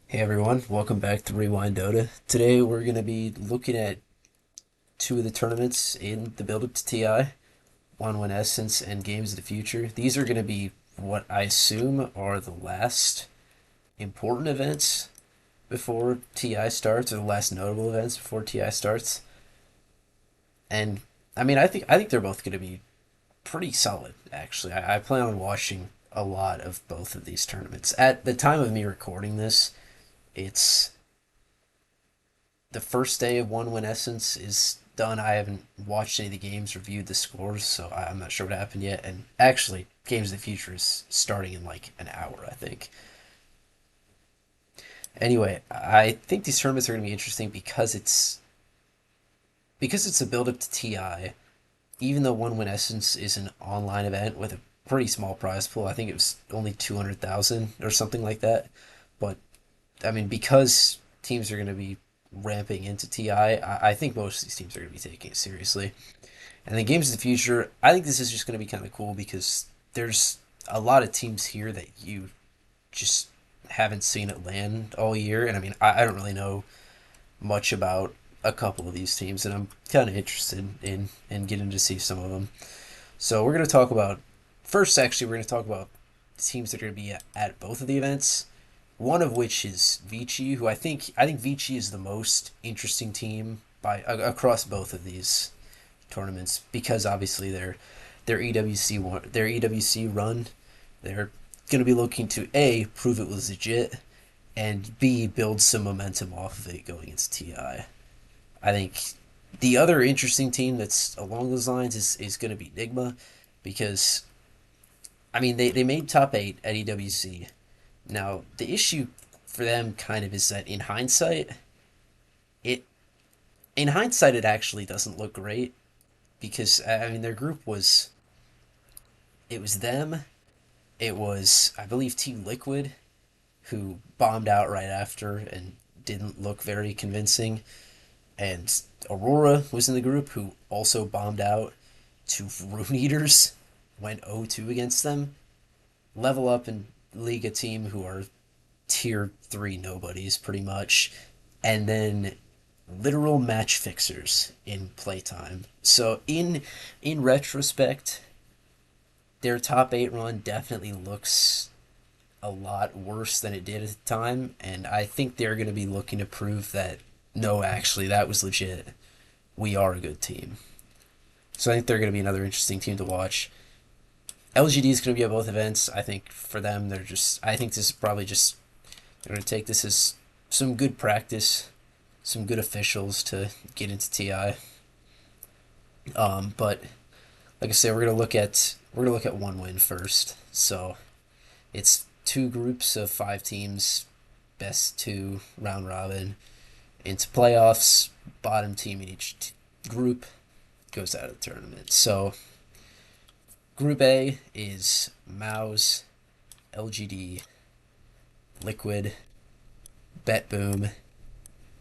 Hey everyone, welcome back to Rewind Dota. Today we're going to be looking at two of the tournaments in the build-up to TI, One Win Essence and Games of the Future. These are going to be what I assume are the last important events before TI starts, or the last notable events before TI starts. And I think they're both going to be pretty solid. Actually, I plan on watching a lot of both of these tournaments. At the time of me recording this, it's the first day of One Win Essence is done. I haven't watched any of the games, reviewed the scores, so I'm not sure what happened yet. And actually, Games of the Future is starting in like an hour, I think. Anyway, I think these tournaments are going to be interesting because it's a build up to TI. Even though One Win Essence is an online event with a pretty small prize pool, I think it was only 200,000 or something like that. But I mean, because teams are going to be ramping into TI, I think most of these teams are going to be taking it seriously. And then Games of the Future, I think this is just going to be kind of cool because there's a lot of teams here that you just haven't seen it land all year. And I mean, I don't really know much about a couple of these teams, and I'm kind of interested in getting to see some of them. So we're going to talk about first. Actually, we're going to talk about teams that are going to be at both of the events. One of which is Vici, who I think Vici is the most interesting team by across both of these tournaments because obviously their EWC run, they're going to be looking to A, prove it was legit, and B, build some momentum off of it going into TI. I think the other interesting team that's along those lines is going to be Nigma because I mean they made top 8 at EWC. Now the issue for them kind of is that it in hindsight it actually doesn't look great because I mean their group was it was them. It was, I believe, Team Liquid, who bombed out right after and didn't look very convincing. And Aurora was in the group, who also bombed out. Two Rune Eaters went 0-2 against them. Level Up and Liga team, who are tier 3 nobodies, pretty much. And then literal match fixers in playtime. So in retrospect, their top 8 run definitely looks a lot worse than it did at the time, and I think they're going to be looking to prove that no, actually, that was legit. We are a good team. So I think they're going to be another interesting team to watch. LGD is going to be at both events. I think for them, they're just. I think this is probably just. They're going to take this as some good practice, some good officials to get into TI. But like I said, we're gonna look at one win first. So it's two groups of 5 teams, best two round robin into playoffs. Bottom team in each group goes out of the tournament. So Group A is Mouse, LGD, Liquid, Bet Boom,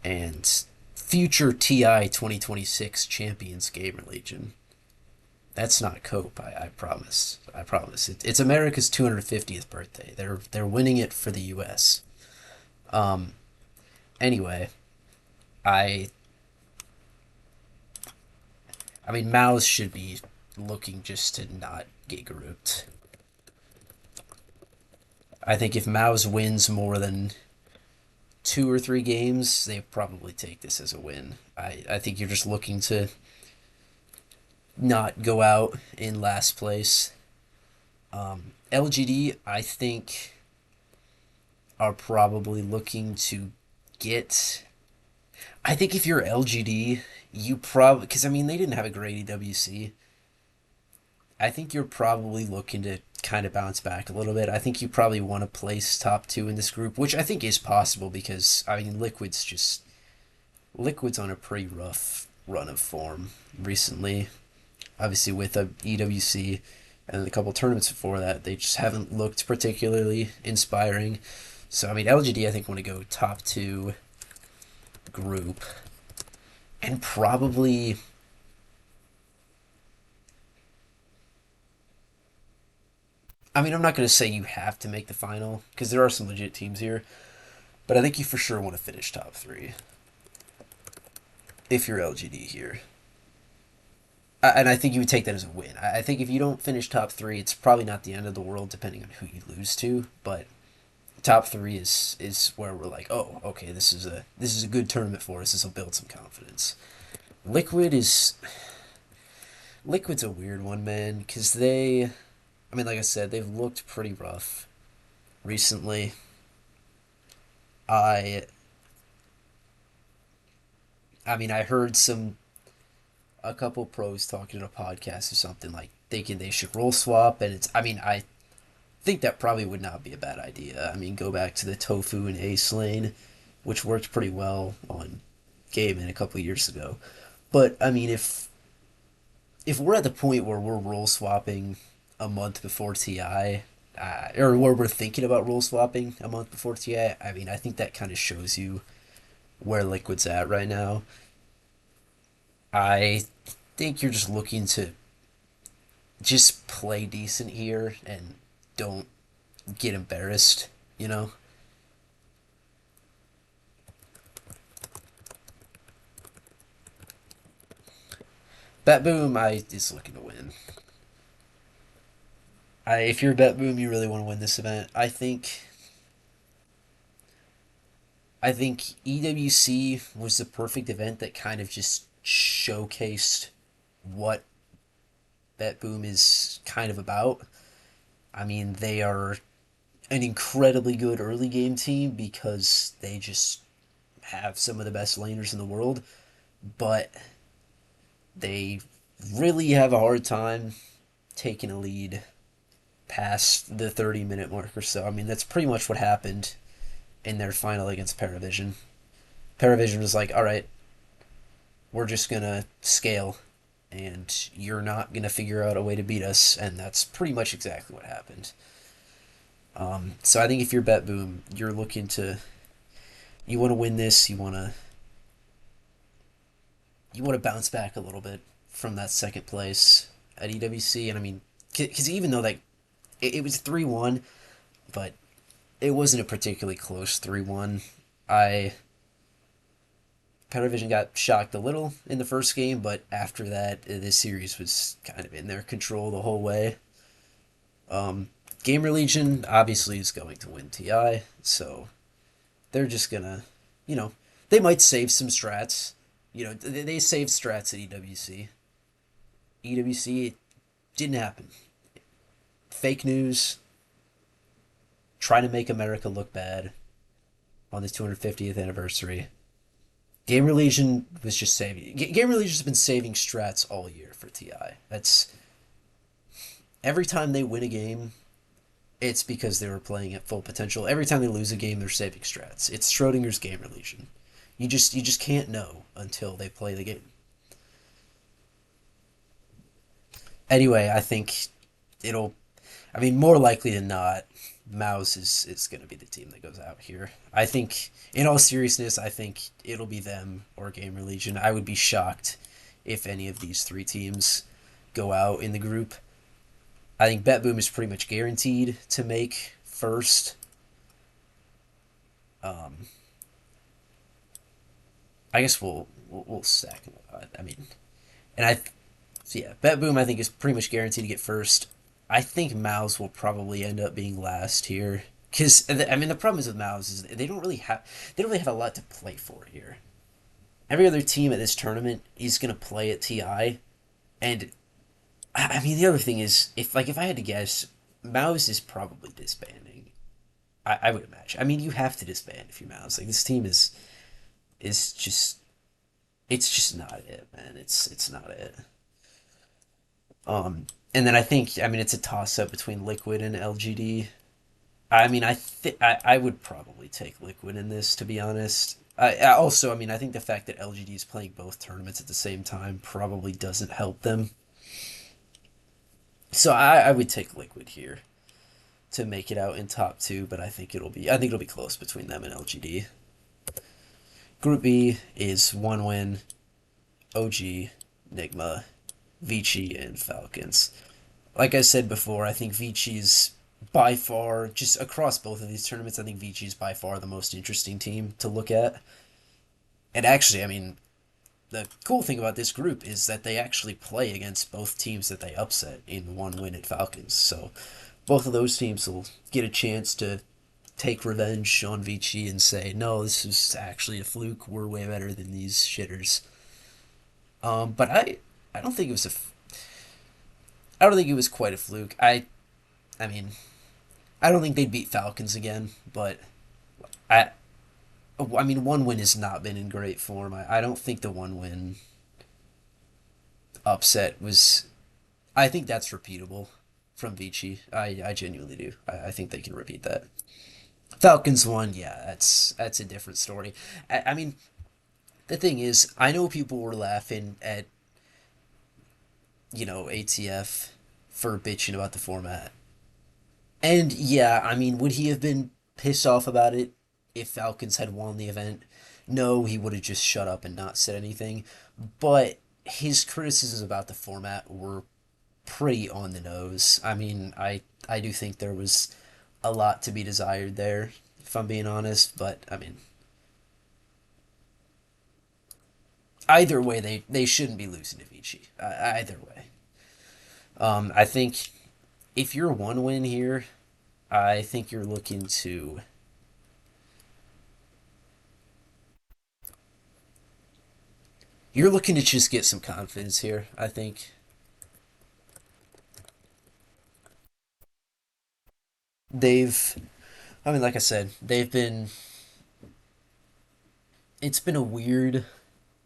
and future TI 2026 champions Gamer Legion. That's not cope. I promise. I promise. It's America's 250th birthday. They're winning it for the U.S. Um. Anyway, I I mean, Mouse should be looking just to not get grouped. I think if Mouse wins more than 2 or 3 games, they probably take this as a win. I think you're just looking to not go out in last place. LGD, I think, are probably looking to get. I think if you're LGD, you probably. Because, I mean, they didn't have a great EWC. I think you're probably looking to kind of bounce back a little bit. I think you probably want to place top 2 in this group, which I think is possible because I mean Liquid's on a pretty rough run of form recently. Obviously with a EWC and a couple tournaments before that, they just haven't looked particularly inspiring. So I mean LGD I think want to go top 2 group and probably I mean I'm not going to say you have to make the final because there are some legit teams here. But I think you for sure want to finish top three if you're LGD here. And I think you would take that as a win. I think if you don't finish top three, it's probably not the end of the world, depending on who you lose to. But top three is where we're like, oh, okay, this is a good tournament for us. This will build some confidence. Liquid is Liquid's a weird one, man, because I mean, like I said, they've looked pretty rough recently. I, I mean, I heard a couple pros talking in a podcast or something like thinking they should roll swap, and I mean, I think that probably would not be a bad idea. I mean, go back to the Tofu and Ace lane, which worked pretty well on Game in a couple of years ago. But I mean, if we're at the point where we're role swapping a month before TI, or where we're thinking about role swapping a month before TI, I mean, I think that kind of shows you where Liquid's at right now. I think you're just looking to just play decent here and don't get embarrassed, you know? Bet Boom, I is looking to win. If you're Bet Boom, you really want to win this event. I think EWC was the perfect event that kind of just showcased what Bet Boom is kind of about. I mean, they are an incredibly good early game team because they just have some of the best laners in the world, but they really have a hard time taking a lead past the 30-minute mark or so. I mean, that's pretty much what happened in their final against Paravision. Paravision was like, all right, we're just going to scale and you're not going to figure out a way to beat us. And that's pretty much exactly what happened. So I think if you're Bet Boom, you're looking to, you want to win this, you want to bounce back a little bit from that second place at EWC. And I mean, because even though like it was 3-1, but it wasn't a particularly close 3-1. I Panavision got shocked a little in the first game, but after that, this series was kind of in their control the whole way. Gamer Legion obviously is going to win TI, so they're just gonna, you know, they might save some strats. They saved strats at EWC. EWC, it didn't happen. Fake news, trying to make America look bad on this 250th anniversary. Gamer Legion was just saving. Gamer Legion's been saving strats all year for TI. That's every time they win a game, it's because they were playing at full potential. Every time they lose a game, they're saving strats. It's Schrodinger's Gamer Legion. You just can't know until they play the game. Anyway, I think it'll. I mean, more likely than not, Mouse is going to be the team that goes out here. I think, in all seriousness, I think it'll be them or Gamer Legion. I would be shocked if any of these three teams go out in the group. I think Bet Boom is pretty much guaranteed to make first. Um, I guess we'll stack them. I mean, and I so yeah, Bet Boom I think is pretty much guaranteed to get first. I think Mouse will probably end up being last here because I mean the problem is with Mouse is they don't really have a lot to play for here. Every other team at this tournament is gonna play at TI, and I mean the other thing is if I had to guess, Mouse is probably disbanding. I would imagine. I mean you have to disband if you're Mouse. Like this team is just it's just not it, man. It's not it. And then I mean it's a toss up between Liquid and LGD. I mean I would probably take Liquid in this to be honest. I mean I think the fact that LGD is playing both tournaments at the same time probably doesn't help them. So I would take Liquid here to make it out in top two, but I think it'll be close between them and LGD. Group B is one win, OG, Nigma, Vici, and Falcons. Like I said before, I think Vici's. by far, just across both of these tournaments, I think Vici is by far the most interesting team to look at. And actually, I mean, the cool thing about this group is that they actually play against both teams that they upset in one win at Falcons. So both of those teams will get a chance to take revenge on Vici and say, no, this is actually a fluke. We're way better than these shitters. But I don't think it was I don't think it was quite a fluke. I mean, I don't think they'd beat Falcons again, but I, I mean, one win has not been in great form. I don't think the one win upset was. I think that's repeatable from Vici. I genuinely do. I think they can repeat that. Falcons won, yeah, that's a different story. I mean, the thing is, I know people were laughing at ATF for bitching about the format, and yeah, I mean, would he have been pissed off about it if Falcons had won the event? No, he would have just shut up and not said anything. But his criticisms about the format were pretty on the nose. I mean, I do think there was a lot to be desired there, if I'm being honest. But I mean, either way, they shouldn't be losing to Vici. Either way, I think if you're one win here, I think you're looking to just get some confidence here. I think they've. I mean, like I said, they've been. It's been a weird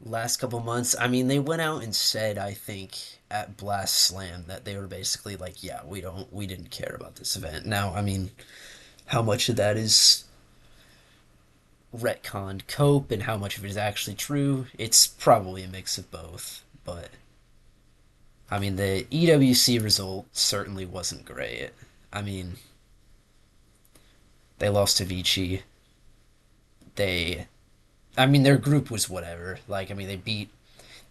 last couple months. I mean, they went out and said, I think, at Blast Slam that they were basically like, yeah, we didn't care about this event. Now, I mean, how much of that is retconned cope and how much of it is actually true? It's probably a mix of both. But, I mean, the EWC result certainly wasn't great. I mean, they lost to Vici. They, I mean, their group was whatever. Like, I mean, they beat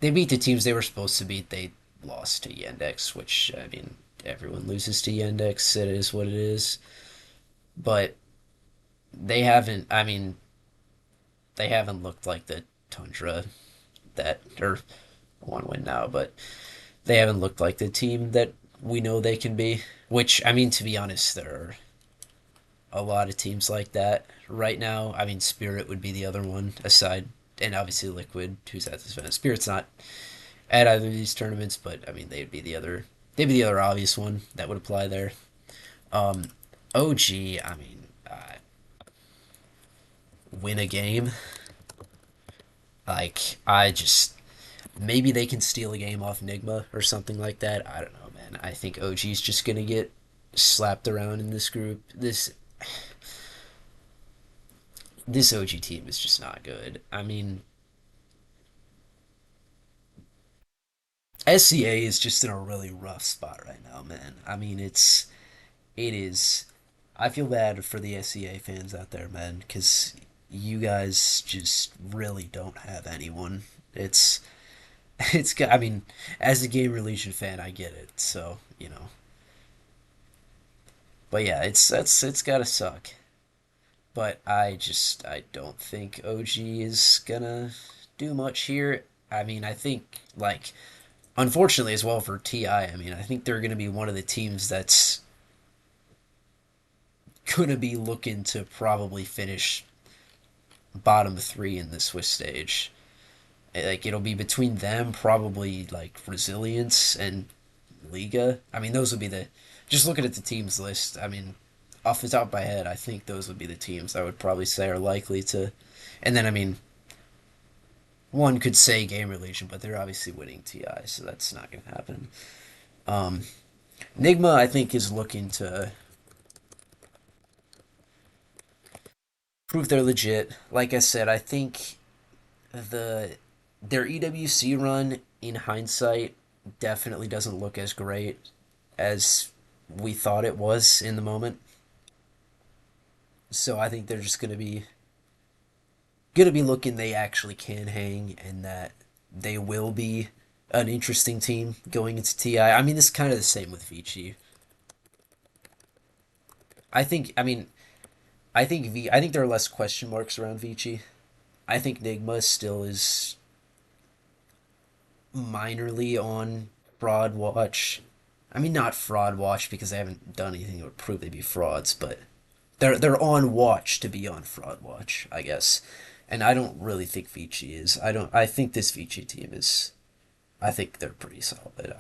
the teams they were supposed to beat. They lost to Yandex, which I mean, everyone loses to Yandex. It is what it is. But they haven't. I mean, they haven't looked like the Tundra that or one win now, but they haven't looked like the team that we know they can be. Which I mean, to be honest, there are a lot of teams like that right now. I mean, Spirit would be the other one aside, and obviously Liquid, who's at this event. Spirit's not at either of these tournaments, but I mean they'd be the other obvious one that would apply there. Um, OG, I mean, win a game. Like I just maybe they can steal a game off Nigma or something like that. I don't know, man. I think OG's just gonna get slapped around in this group. This OG team is just not good. I mean, SCA is just in a really rough spot right now, man. I mean, it is. I feel bad for the SCA fans out there, man, because you guys just really don't have anyone. I mean, as a Gamer Legion fan, I get it. So but yeah, it's gotta suck. But I don't think OG is gonna do much here. I mean, I think like unfortunately as well for TI. I mean, I think they're gonna be one of the teams that's gonna be looking to probably finish bottom three in the Swiss stage. Like it'll be between them, probably like Resilience and Liga. I mean, those would be the. Just looking at the teams list, I mean, off the top of my head, I think those would be the teams I would probably say are likely to. And then, I mean, one could say Gamer Legion, but they're obviously winning TI, so that's not going to happen. Um, Nigma, I think, is looking to prove they're legit. Like I said, I think the their EWC run in hindsight definitely doesn't look as great as we thought it was in the moment. So I think they're just gonna be looking they actually can hang and that they will be an interesting team going into TI. I mean, it's kind of the same with Vici. I think there are less question marks around Vici. I think Nigma still is minorly on fraud watch. I mean, not fraud watch because they haven't done anything that would prove they'd be frauds, but they're on watch to be on fraud watch, I guess. And I don't really think Vici is. I don't. I think this Vici team is. I think they're pretty solid.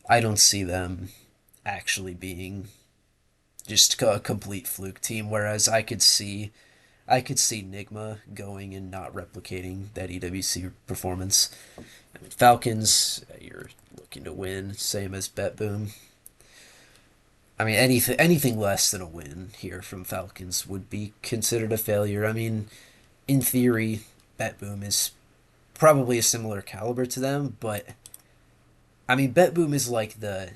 I don't see them actually being just a complete fluke team. Whereas I could see Nigma going and not replicating that EWC performance. I mean, Falcons, you're looking to win, same as Bet Boom. I mean, anything less than a win here from Falcons would be considered a failure. I mean, in theory, Bet Boom is probably a similar caliber to them, but I mean, Bet Boom is like the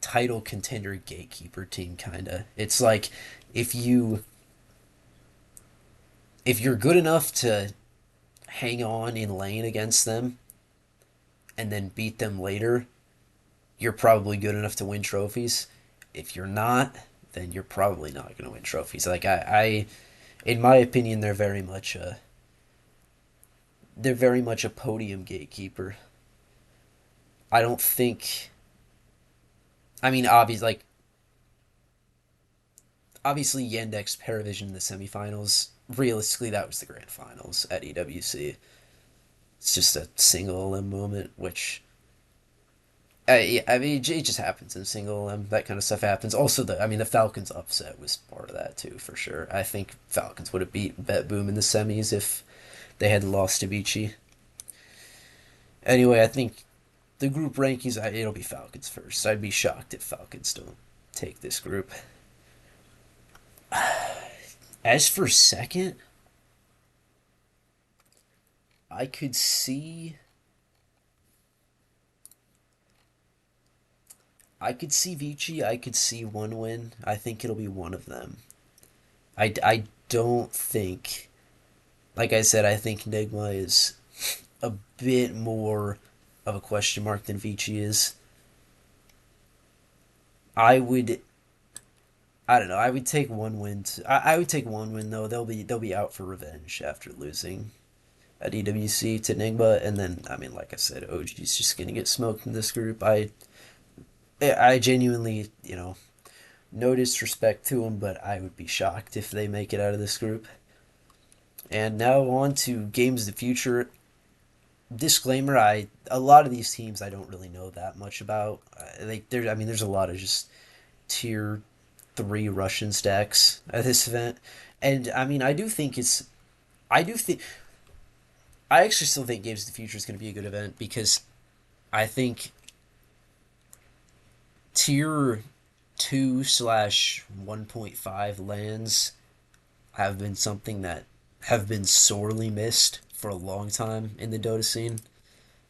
title contender gatekeeper team, kinda. It's like if you if you're good enough to hang on in lane against them and then beat them later, you're probably good enough to win trophies. If you're not, then you're probably not going to win trophies. In my opinion, they're very much a podium gatekeeper. I don't think. I mean, obviously Yandex Paravision in the semifinals. Realistically, that was the grand finals at EWC. It's just a single limb moment, which yeah, I mean, it just happens in single limb. That kind of stuff happens. Also, the Falcons upset was part of that too, for sure. I think Falcons would have beat Bet Boom in the semis if they had lost to Beachy. Anyway, I think the group rankings, it'll be Falcons first. I'd be shocked if Falcons don't take this group. As for second, I could see I could see Vici. I could see one win. I think it'll be one of them. I don't think, like I said, I think Nigma is a bit more of a question mark than Vici is. I would, I don't know. I would take one win. I would take one win though. They'll be out for revenge after losing at EWC to Nigma, and then I mean, like I said, OG's just gonna get smoked in this group. I genuinely, no disrespect to them, but I would be shocked if they make it out of this group. And now on to games of the future. Disclaimer: a lot of these teams I don't really know that much about. I mean, there's a lot of just tier three Russian stacks at this event, and I mean, I do think, I actually still think Games of the Future is going to be a good event because I think tier 2/1.5 lands have been something that have been sorely missed for a long time in the Dota scene.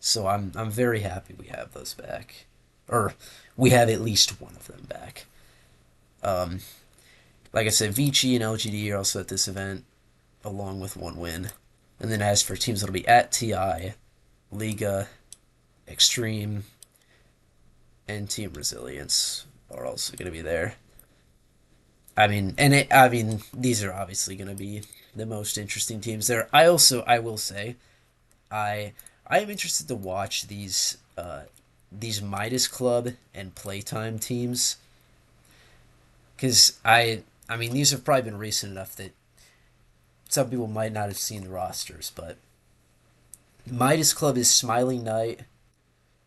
So I'm very happy we have those back, or we have at least one of them back. Um, like I said, Vici and LGD are also at this event, along with one win. And then as for teams that'll be at TI, Liga, Extreme, and Team Resilience are also going to be there. I mean, these are obviously going to be the most interesting teams there. I will say, I I am interested to watch these Midas Club and Playtime teams because I mean these have probably been recent enough that some people might not have seen the rosters, but Midas Club is Smiling Knight,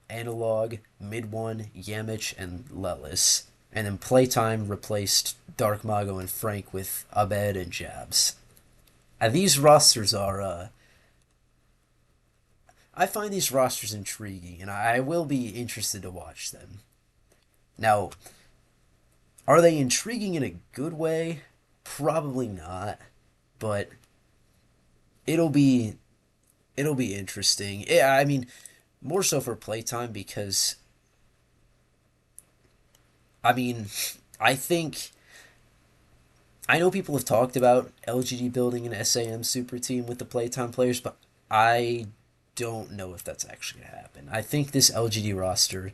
Analog, Mid One, Yamich, and Lelis. And then Playtime replaced Dark Mago and Frank with Abed and Jabs. And these rosters are, I find these rosters intriguing, and I will be interested to watch them. Now, are they intriguing in a good way? Probably not, but it'll be it'll be interesting. Yeah, I mean, more so for playtime because I mean, I think I know people have talked about LGD building an SAM super team with the playtime players, but I don't know if that's actually gonna happen. I think this LGD roster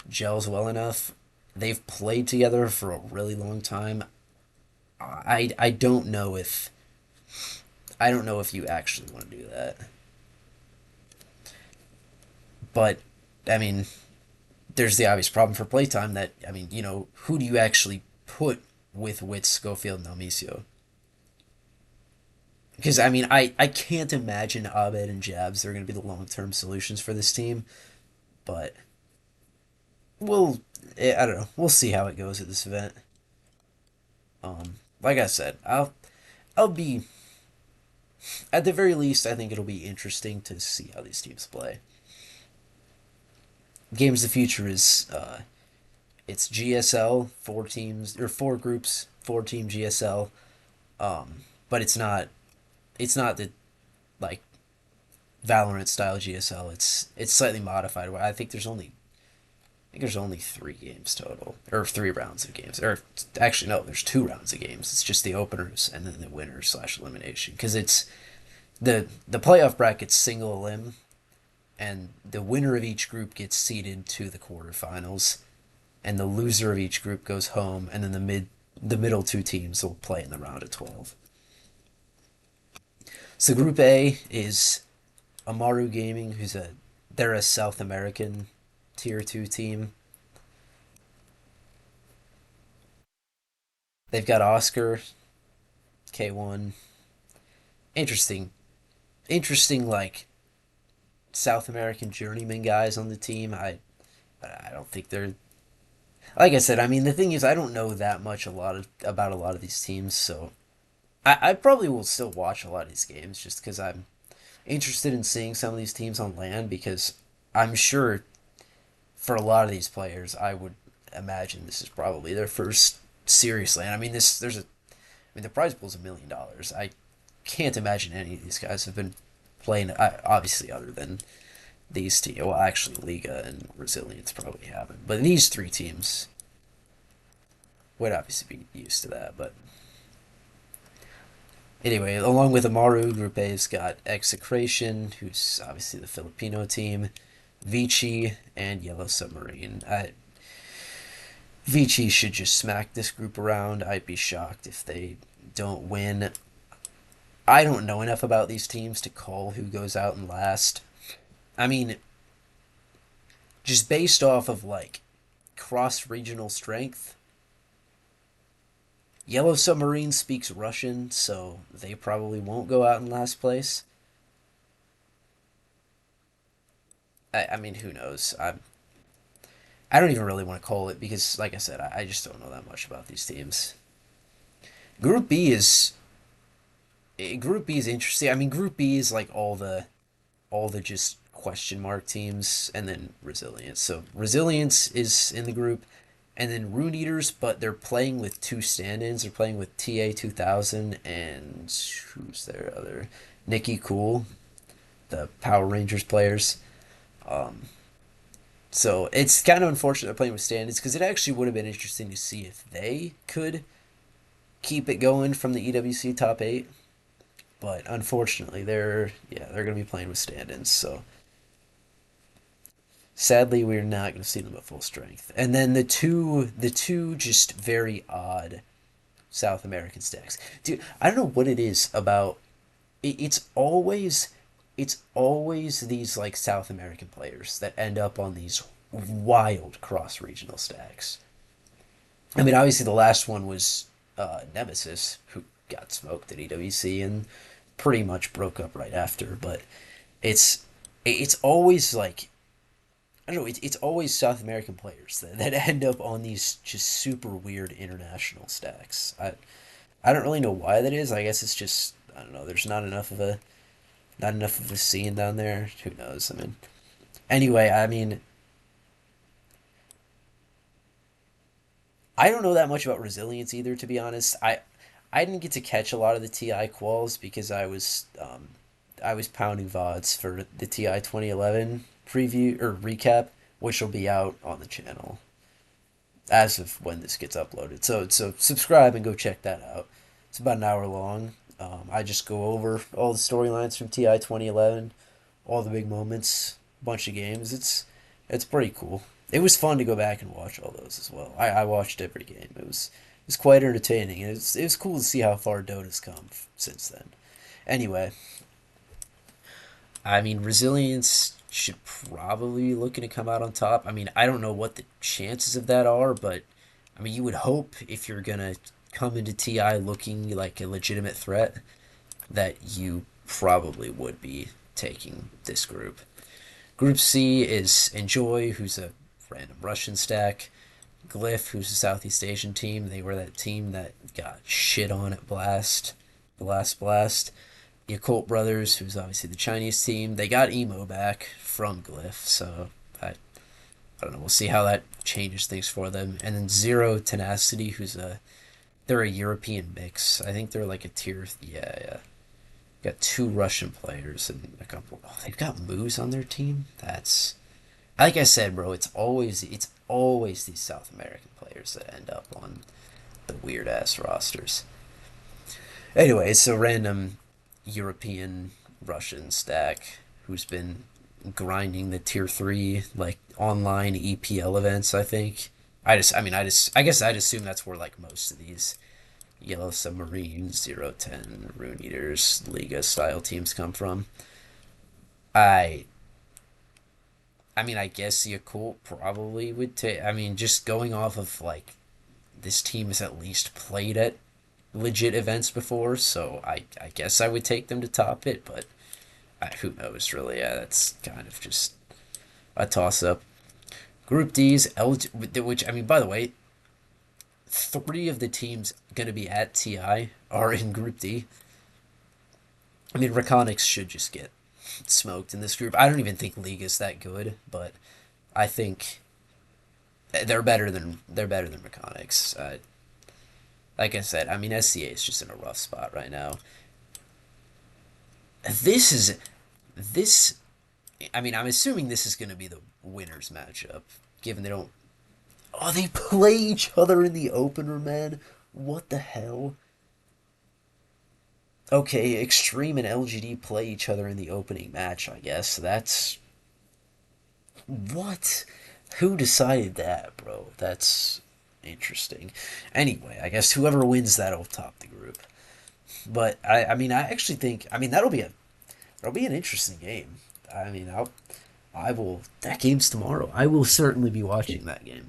gels well enough they've played together for a really long time. I don't know if you actually want to do that. But I mean, there's the obvious problem for playtime that I mean, who do you actually put with Witz, Schofield, and Almicio? Because I mean, I can't imagine Abed and Jabs are going to be the long term solutions for this team. But we'll I don't know. We'll see how it goes at this event. Like I said, I'll be at the very least. I think it'll be interesting to see how these teams play. Games of the Future is it's GSL, four teams or four groups, four team GSL. But it's not the like Valorant style GSL. It's slightly modified. I think there's only three games total, or three rounds of games, or actually no, there's two rounds of games. It's just the openers and then the winners slash elimination because it's the playoff bracket's single elim, and the winner of each group gets seeded to the quarterfinals, and the loser of each group goes home, and then the middle two teams will play in the round of 12. So Group A is Amaru Gaming, they're a South American tier two team. They've got Oscar, K1. Interesting, interesting like South American journeyman guys on the team. I don't think they're like I said. I mean, the thing is, I don't know that much about a lot of these teams, so I probably will still watch a lot of these games just because I'm interested in seeing some of these teams on land because I'm sure for a lot of these players, I would imagine this is probably their first serious land. I mean, the prize pool is $1 million. I can't imagine any of these guys have been playing. Obviously, other than these teams. Well, actually, Liga and Resilience probably haven't, but these three teams would obviously be used to that. But anyway, along with Amaru, Group A's got Execration, who's obviously the Filipino team, Vici, and Yellow Submarine. Vici should just smack this group around. I'd be shocked if they don't win. I don't know enough about these teams to call who goes out in last. I mean, just based off of like cross regional strength, Yellow Submarine speaks Russian, so they probably won't go out in last place. I mean, who knows? I don't even really want to call it because, like I said, I just don't know that much about these teams. Group B is Group B is interesting. I mean, Group B is like all the just question mark teams, and then Resilience. So Resilience is in the group, and then Rune Eaters, but they're playing with two stand-ins. They're playing with TA 2000 and who's their other Nikki Cool, the Power Rangers players. So it's kind of unfortunate they're playing with stand-ins because it actually would have been interesting to see if they could keep it going from the EWC top eight. But unfortunately, they're going to be playing with stand-ins. So sadly, we're not going to see them at full strength. And then the two just very odd South American stacks. Dude, I don't know what it is about it's always these like South American players that end up on these wild cross regional stacks. I mean, obviously the last one was Nemesis, who got smoked at EWC and pretty much broke up right after. But it's it's always like I don't know. It's always South American players that end up on these just super weird international stacks. I don't really know why that is. I guess it's just I don't know. There's not enough of a scene down there. Who knows? I mean, anyway, I mean, I don't know that much about resilience either, to be honest. I didn't get to catch a lot of the TI quals because I was pounding VODs for the TI 2011 preview or recap, which will be out on the channel as of when this gets uploaded. So subscribe and go check that out. It's about an hour long. I just go over all the storylines from TI 2011, all the big moments, bunch of games. It's pretty cool. It was fun to go back and watch all those as well. I watched every game. It was quite entertaining. It was cool to see how far Dota's come since then. Anyway, I mean, Resilience should probably be looking to come out on top. I mean, I don't know what the chances of that are, but I mean, you would hope if you're gonna come into TI looking like a legitimate threat that you probably would be taking this group. Group C is Enjoy, who's a random Russian stack. Glyph, who's a Southeast Asian team. They were that team that got shit on at Blast. Yakult Brothers, who's obviously the Chinese team. They got Emo back from Glyph, so I don't know. We'll see how that changes things for them. And then Zero Tenacity, they're a European mix. I think they're like a tier. Yeah. Got two Russian players and a couple. Oh, they've got Moose on their team. That's like I said, bro. It's always these South American players that end up on the weird ass rosters. Anyway, it's a random European Russian stack who's been grinding the tier three like online EPL events. I think. I guess I'd assume that's where like most of these Yellow Submarine, 010, Rune Eaters, Liga style teams come from. I I mean, I guess Yakult probably would take. I mean, just going off of like this team has at least played at legit events before, so I guess I would take them to top it, but who knows really? Yeah, that's kind of just a toss up. Group D's, which I mean, by the way, three of the teams going to be at TI are in Group D. I mean, Reconics should just get smoked in this group. I don't even think League is that good, but I think they're better than Reconics. Like I said, I mean SCA is just in a rough spot right now. This is this. I mean, I'm assuming this is going to be the winners matchup, given they don't. Oh, they play each other in the opener, man. What the hell? Okay, Extreme and LGD play each other in the opening match, I guess. That's what? Who decided that, bro? That's interesting. Anyway, I guess whoever wins that'll top the group. But I mean, I actually think, I mean, that'll be an interesting game. I mean, I will. That game's tomorrow. I will certainly be watching that game.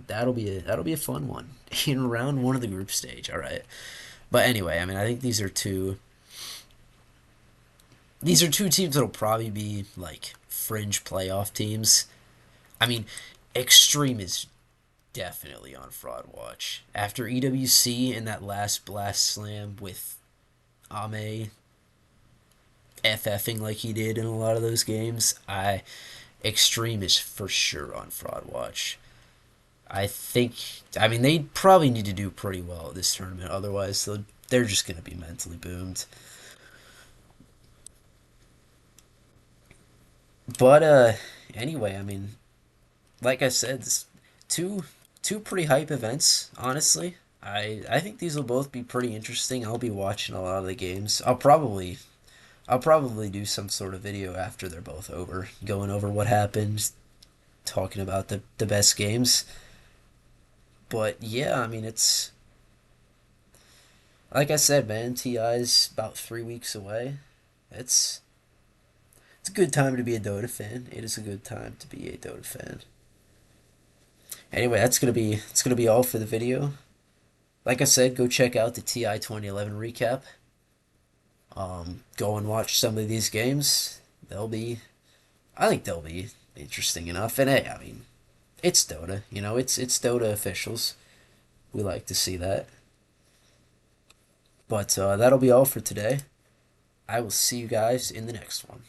That'll be a fun one in round one of the group stage. All right. But anyway, I mean, I think these are two teams that'll probably be like fringe playoff teams. I mean, Extreme is definitely on fraud watch. After EWC in that last Blast Slam with Ame FFing like he did in a lot of those games, Extreme is for sure on fraud watch. I think, I mean, they probably need to do pretty well at this tournament, otherwise they're just going to be mentally boomed. But anyway, I mean, like I said, two two pretty hype events. Honestly, I think these will both be pretty interesting. I'll be watching a lot of the games. I'll probably do some sort of video after they're both over, going over what happened, talking about the best games. But yeah, I mean it's like I said, man. TI's about 3 weeks away. It's it's a good time to be a Dota fan. It is a good time to be a Dota fan. Anyway, it's gonna be all for the video. Like I said, go check out the TI 2011 recap. Go and watch some of these games. I think they'll be interesting enough. And hey, I mean, it's Dota. It's Dota officials. We like to see that. But that'll be all for today. I will see you guys in the next one.